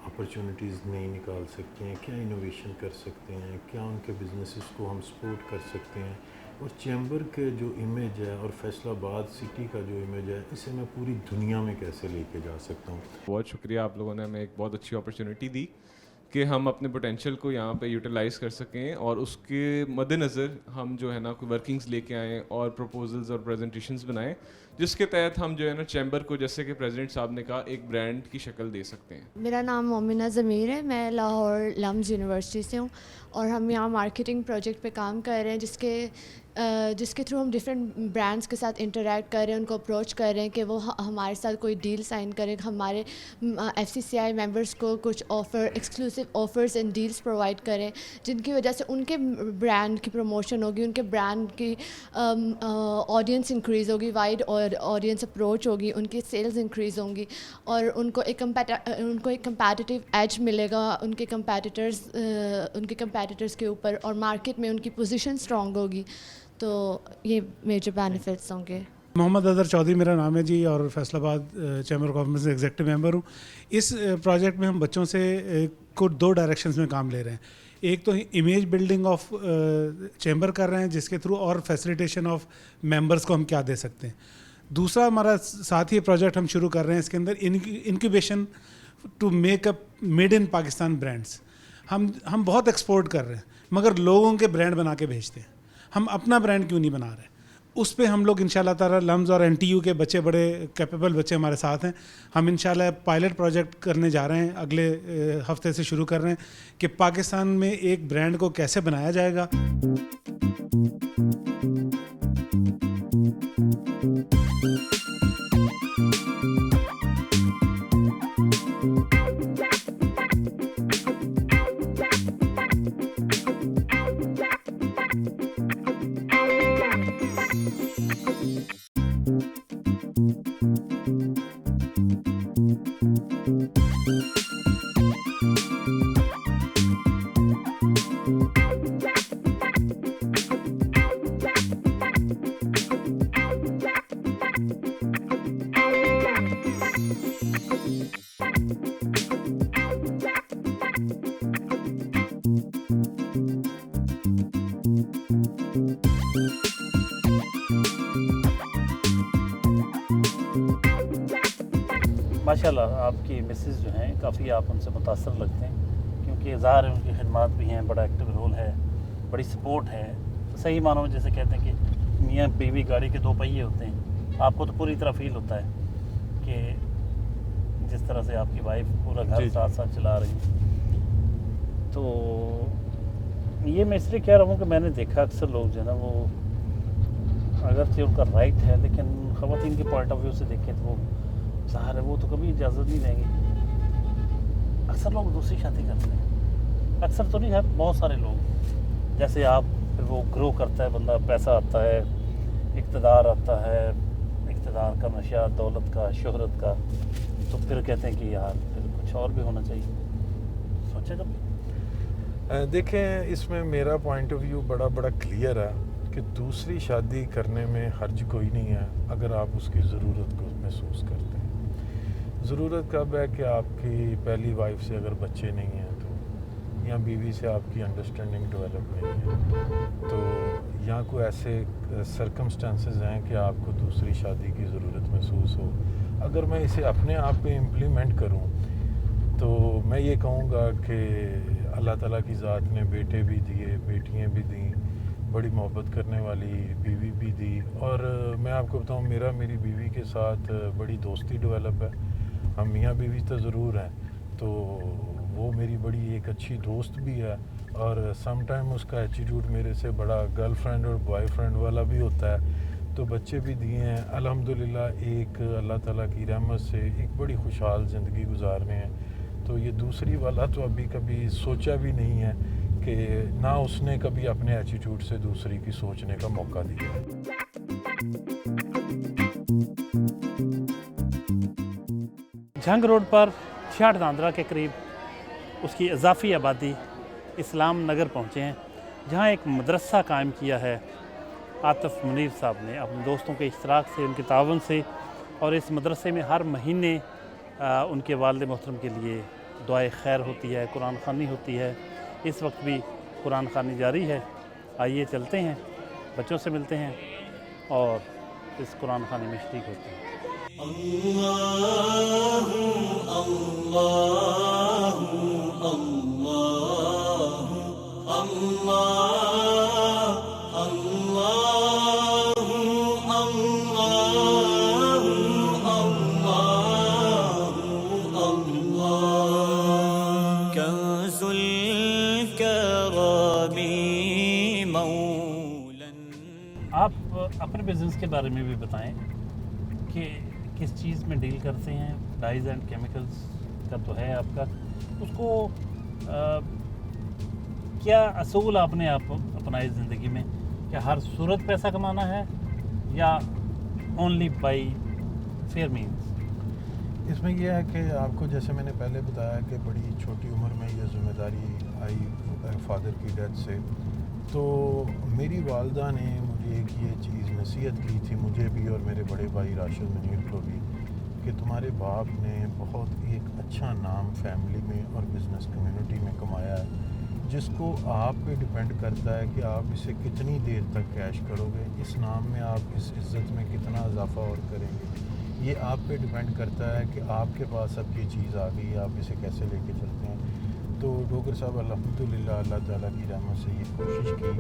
S2: अपॉर्चुनिटीज़ नहीं निकाल सकते हैं, क्या इनोवेशन कर सकते हैं, क्या उनके बिजनेसेस को हम सपोर्ट कर सकते हैं, और चैम्बर के जो इमेज है और फैसलाबाद सिटी का जो इमेज है, इसे मैं पूरी दुनिया में कैसे लेके जा सकता हूँ।
S15: बहुत शुक्रिया, आप लोगों ने हमें एक बहुत अच्छी अपॉर्चुनिटी दी कि हम अपने पोटेंशियल को यहाँ पे यूटिलाइज़ कर सकें, और उसके मद्देनज़र हम जो है ना कोई वर्किंग्स लेके आएँ और प्रपोजल्स और प्रेजेंटेशंस बनाएं, जिसके तहत हम जो है ना चैम्बर को, जैसे कि प्रेसिडेंट साहब ने कहा, एक ब्रांड की शक्ल दे सकते हैं।
S16: मेरा नाम मोमिना ज़मीर है, मैं लाहौर लम्स यूनिवर्सिटी से हूँ और हम यहाँ मार्केटिंग प्रोजेक्ट पे काम कर रहे हैं, जिसके थ्रू हम डिफरेंट ब्रांड्स के साथ इंटरेक्ट कर रहे हैं, उनको अप्रोच कर रहे हैं कि वो हमारे साथ कोई डील साइन करें, हमारे FCCI मेंबर्स को कुछ exclusive offers and deals provide करें, जिनकी वजह से उनके ब्रांड की प्रमोशन होगी, उनके ब्रांड की ऑडियंस इंक्रीज़ होगी, वाइड और ऑडियंस अप्रोच होगी, उनकी सेल्स इंक्रीज़ होंगी और उनको एक कंपैटिटिव एज मिलेगा उनके कंपैटिटर्स के ऊपर, और मार्केट में उनकी पोजीशन स्ट्रॉन्ग होगी। तो ये मेजर बेनिफिट्स होंगे।
S17: मोहम्मद अज़हर चौधरी मेरा नाम है जी, और Faisalabad chamber of commerce executive member हूँ। इस प्रोजेक्ट में हम बच्चों से को 2 डायरेक्शंस में काम ले रहे हैं। एक तो इमेज बिल्डिंग ऑफ चैम्बर कर रहे हैं, जिसके थ्रू और फैसिलिटेशन ऑफ मेंबर्स को हम क्या दे सकते हैं। दूसरा हमारा साथ ही प्रोजेक्ट हम शुरू कर रहे हैं, इसके अंदर incubation to make up made in Pakistan brands. हम बहुत एक्सपोर्ट कर रहे हैं, मगर लोगों के ब्रांड बना के भेजते हैं, हम अपना ब्रांड क्यों नहीं बना रहे। उस पे हम लोग इंशाल्लाह ताला लम्स और NTU के बच्चे, बड़े कैपेबल बच्चे हमारे साथ हैं, हम इंशाल्लाह पायलट प्रोजेक्ट करने जा रहे हैं, अगले हफ्ते से शुरू कर रहे हैं कि पाकिस्तान में एक ब्रांड को कैसे बनाया जाएगा।
S1: माशाल्लाह आपकी मिसेस जो हैं काफ़ी आप उनसे मुतासर लगते हैं, क्योंकि ज़ाहिर है उनकी खिदमत भी हैं, बड़ा एक्टिव रोल है, बड़ी सपोर्ट है। तो सही मानों में जैसे कहते हैं कि मियाँ बीवी गाड़ी के 2 पहिए होते हैं, आपको तो पूरी तरह फील होता है कि जिस तरह से आपकी वाइफ पूरा घर साथ साथ चला रही है। तो ये मैं इसलिए कह रहा हूँ कि मैंने देखा अक्सर लोग जो है ना, वो अगरचे उनका राइट है, लेकिन ख़वातीन के पॉइंट ऑफ व्यू से देखें तो वो ज़ाहिर है वो तो कभी इजाज़त नहीं देंगे। अक्सर लोग दूसरी शादी करते हैं, अक्सर तो नहीं है, बहुत सारे लोग। जैसे आप, फिर वो ग्रो करता है बंदा, पैसा आता है, इक़्तिदार आता है, इक़्तिदार का नशा, दौलत का, शोहरत का, तो फिर कहते हैं कि यार फिर कुछ और भी होना चाहिए। सोचा कभी?
S2: देखें, इसमें मेरा पॉइंट ऑफ व्यू बड़ा क्लियर है कि दूसरी शादी करने में हर्ज कोई नहीं है, अगर आप उसकी ज़रूरत को महसूस करते हैं। ज़रूरत कब है कि आपकी पहली वाइफ से अगर बच्चे नहीं हैं तो, या बीवी से आपकी अंडरस्टैंडिंग डेवलप नहीं है तो, या कोई ऐसे सर्कमस्टेंसेस हैं कि आपको दूसरी शादी की ज़रूरत महसूस हो। अगर मैं इसे अपने आप पे इम्प्लीमेंट करूं तो मैं ये कहूँगा कि अल्लाह ताला की ज़ात ने बेटे भी दिए, बेटियाँ भी दी, बड़ी मोहब्बत करने वाली बीवी भी दी, और मैं आपको बताऊँ मेरी बीवी के साथ बड़ी दोस्ती डेवलप है। हम मियाँ बीवी तो ज़रूर हैं, तो वो मेरी बड़ी एक अच्छी दोस्त भी है, और सम टाइम उसका एटीट्यूड मेरे से बड़ा गर्लफ्रेंड और बॉयफ्रेंड वाला भी होता है। तो बच्चे भी दिए हैं अल्हम्दुलिल्लाह, एक अल्लाह ताला की रहमत से एक बड़ी खुशहाल ज़िंदगी गुजार रहे हैं। तो ये दूसरी वाला तो अभी कभी सोचा भी नहीं है कि ना उसने कभी अपने एटीट्यूड से दूसरी की सोचने का मौका दिया है।
S1: जंग रोड पर 66 दांद्रा के करीब उसकी इजाफी आबादी इस्लाम नगर पहुँचे हैं, जहाँ एक मदरसा कायम किया है आतिफ मुनीर साहब ने अपने दोस्तों के इश्तराक से, उनके तावन से। और इस मदरसे में हर महीने उनके वालिद मोहतरम के लिए دعائے خیر ہوتی ہے, قرآن خوانی ہوتی ہے. اس وقت بھی قرآن خوانی جاری ہے. آئیے چلتے ہیں, بچوں سے ملتے ہیں اور اس قرآن خوانی میں شریک ہوتے ہیں.
S18: اللہ اللہ اللہ اللہ اللہ اللہ کنز الکرم مولا.
S1: آپ اپنے بزنس کے بارے میں بھی بتائیں کہ کس چیز میں ڈیل کرتے ہیں. ڈائز اینڈ کیمیکلز کا تو ہے آپ کا, اس کو کیا اصول آپ نے اپنائے زندگی میں, کیا ہر صورت پیسہ کمانا ہے یا اونلی بائی فیئر مینس؟
S2: اس میں یہ ہے کہ آپ کو جیسے میں نے پہلے بتایا کہ بڑی چھوٹی عمر میں یہ ذمہ داری آئی فادر کی ڈیتھ سے, تو میری والدہ نے مجھے ایک یہ چیز نصیحت کی تھی مجھے بھی اور میرے بڑے بھائی راشد منیر کو بھی, کہ تمہارے باپ نے بہت ایک اچھا نام فیملی میں اور بزنس کمیونٹی میں کمایا ہے, جس کو آپ پہ ڈیپینڈ کرتا ہے کہ آپ اسے کتنی دیر تک کیش کرو گے, اس نام میں آپ اس عزت میں کتنا اضافہ اور کریں گے. یہ آپ پہ ڈیپینڈ کرتا ہے کہ آپ کے پاس اب یہ چیز آ گئی, آپ اسے کیسے لے کے چلتے ہیں. تو ڈوگر صاحب الحمدللہ اللہ تعالیٰ کی رحمت سے یہ کوشش کی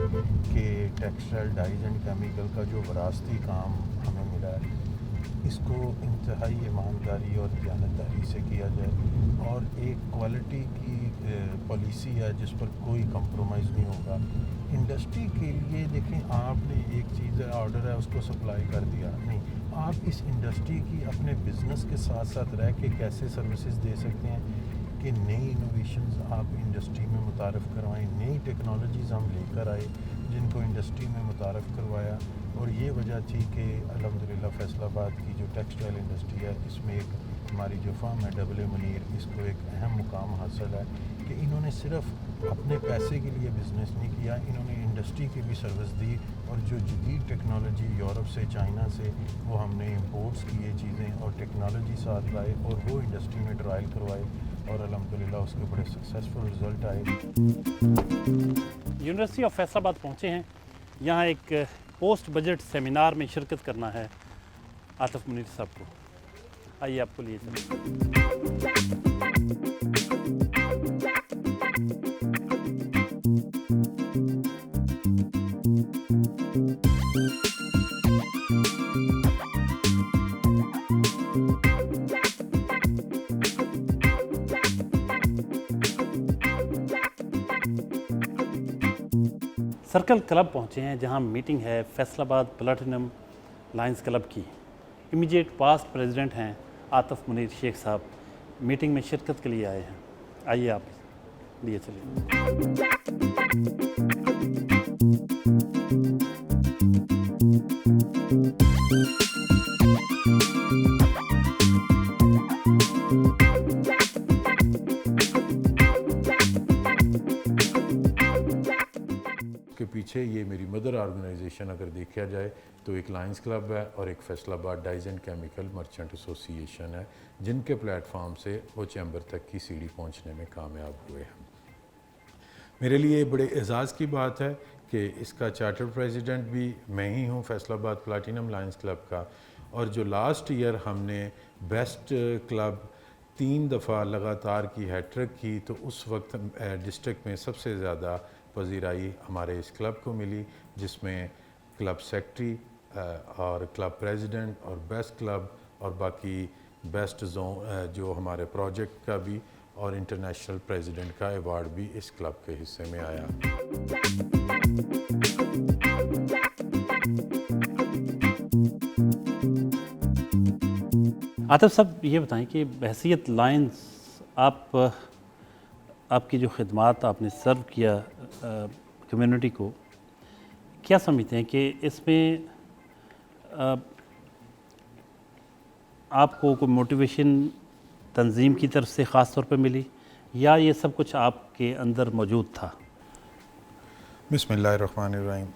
S2: کہ ٹیکسٹائل ڈائز اینڈ کیمیکل کا جو وراثتی کام ہمیں ملا ہے اس کو انتہائی ایمانداری اور دیانتداری سے کیا جائے, اور ایک کوالٹی کی پالیسی ہے جس پر کوئی کمپرومائز نہیں ہوگا. انڈسٹری کے لیے دیکھیں, آپ نے ایک چیز ہے آرڈر ہے اس کو سپلائی کر دیا, نہیں, آپ اس انڈسٹری کی اپنے بزنس کے ساتھ ساتھ رہ کے کیسے سروسز دے سکتے ہیں کہ نئی انوویشنز آپ انڈسٹری میں متعارف کروائیں, نئی ٹیکنالوجیز ہم لے کر آئے جن کو انڈسٹری میں متعارف کروایا. اور یہ وجہ تھی کہ الحمدللہ فیصل آباد کی جو ٹیکسٹائل انڈسٹری ہے اس میں ایک ہماری جو فرم ہے ڈبل منیر, اس کو ایک اہم مقام حاصل ہے کہ انہوں نے صرف اپنے پیسے کے لیے بزنس نہیں کیا, انہوں نے انڈسٹری کی بھی سروس دی, اور جو جدید ٹیکنالوجی یورپ سے چائنا سے وہ ہم نے امپورٹس کیے چیزیں اور ٹیکنالوجی ساتھ لائے اور وہ انڈسٹری میں ٹرائل کروائے, اور الحمدللہ اس کے بڑے سکسیزفل رزلٹ آئے.
S1: یونیورسٹی آف فیصل آباد پہنچے ہیں, یہاں ایک پوسٹ بجٹ سیمینار میں شرکت کرنا ہے عاطف منیر صاحب کو. آئیے آپ کو لیے چلیں. سرکل کلب پہنچے ہیں جہاں میٹنگ ہے فیصل آباد پلاٹینم لائنز کلب کی. امیجیٹ پاسٹ پریزیڈنٹ ہیں عاطف منیر شیخ صاحب, میٹنگ میں شرکت کے لیے آئے ہیں. آئیے آپ لیے چلیں.
S2: کے پیچھے یہ میری مدر آرگنائزیشن اگر دیکھا جائے تو ایک لائنز کلب ہے اور ایک فیصل آباد ڈائز اینڈ کیمیکل مرچنٹ ایسوسی ایشن ہے, جن کے پلیٹ فارم سے وہ چیمبر تک کی سیڑھی پہنچنے میں کامیاب ہوئے ہیں. میرے لیے بڑے اعزاز کی بات ہے کہ اس کا چارٹر پریزیڈنٹ بھی میں ہی ہوں فیصل آباد پلاٹینم لائنز کلب کا, اور جو لاسٹ ایئر ہم نے بیسٹ کلب 3 دفعہ لگاتار کی ہیٹرک کی, تو اس وقت ڈسٹرکٹ میں سب سے زیادہ پذیرائی ہمارے اس کلب کو ملی, جس میں کلب سیکٹری اور کلب پریزیڈنٹ اور بیسٹ کلب اور باقی بیسٹ زون جو ہمارے پروجیکٹ کا بھی اور انٹرنیشنل پریزیڈنٹ کا ایوارڈ بھی اس کلب کے حصے میں آیا.
S1: عاطف صاحب یہ بتائیں کہ بحیثیت لائنز آپ کی جو خدمات آپ نے سرو کیا کمیونٹی کو, کیا سمجھتے ہیں کہ اس میں آپ کو کوئی موٹیویشن تنظیم کی طرف سے خاص طور پہ ملی, یا یہ سب کچھ آپ کے اندر موجود تھا؟
S2: بسم اللہ الرحمن الرحیم.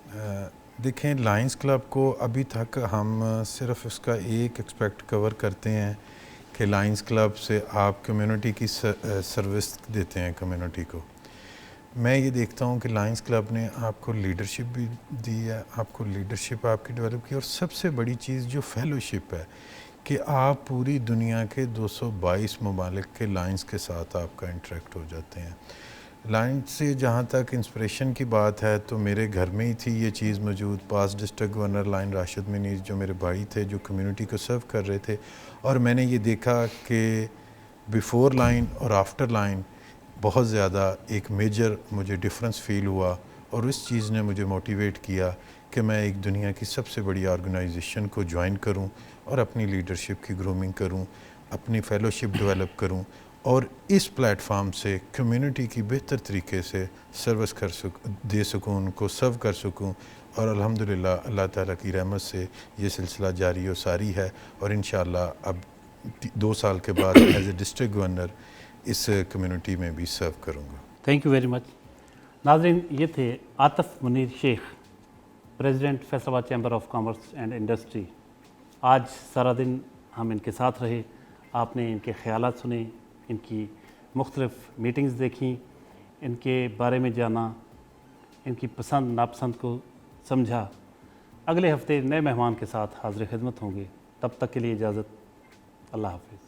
S2: دیکھیں, لائنز کلب کو ابھی تک ہم صرف اس کا ایک ایکسپیکٹ کور کرتے ہیں کہ لائنز کلب سے آپ کمیونٹی کی سروس دیتے ہیں کمیونٹی کو. میں یہ دیکھتا ہوں کہ لائنز کلب نے آپ کو لیڈرشپ بھی دی ہے, آپ کو لیڈرشپ آپ کی ڈیولپ کی, اور سب سے بڑی چیز جو فیلوشپ ہے کہ آپ پوری دنیا کے 222 ممالک کے لائنز کے ساتھ آپ کا انٹریکٹ ہو جاتے ہیں. لائنز سے جہاں تک انسپریشن کی بات ہے تو میرے گھر میں ہی تھی یہ چیز موجود. پاس ڈسٹرکٹ گورنر لائن راشد منیز جو میرے بھائی تھے جو کمیونٹی کو سرو کر رہے تھے, اور میں نے یہ دیکھا کہ بیفور لائن اور آفٹر لائن بہت زیادہ ایک میجر مجھے ڈفرنس فیل ہوا, اور اس چیز نے مجھے موٹیویٹ کیا کہ میں ایک دنیا کی سب سے بڑی آرگنائزیشن کو جوائن کروں اور اپنی لیڈرشپ کی گرومنگ کروں, اپنی فیلوشپ ڈیولپ کروں, اور اس پلیٹ فارم سے کمیونٹی کی بہتر طریقے سے سروس دے سکوں, ان کو سرو کر سکوں. اور الحمدللہ اللہ تعالیٰ کی رحمت سے یہ سلسلہ جاری و ساری ہے, اور انشاءاللہ اب 2 سال کے بعد ایز اے ڈسٹرکٹ گورنر اس کمیونٹی میں بھی سرو کروں گا.
S1: Thank you very much. ناظرین, یہ تھے Atif Munir Sheikh, president Faisalabad chamber of commerce and industry. آج سارا دن ہم ان کے ساتھ رہے, آپ نے ان کے خیالات سنے, ان کی مختلف میٹنگز دیکھیں, ان کے بارے میں جانا, ان کی پسند ناپسند کو سمجھا. اگلے ہفتے نئے مہمان کے ساتھ حاضر خدمت ہوں گے. تب تک کے لیے اجازت. اللہ حافظ.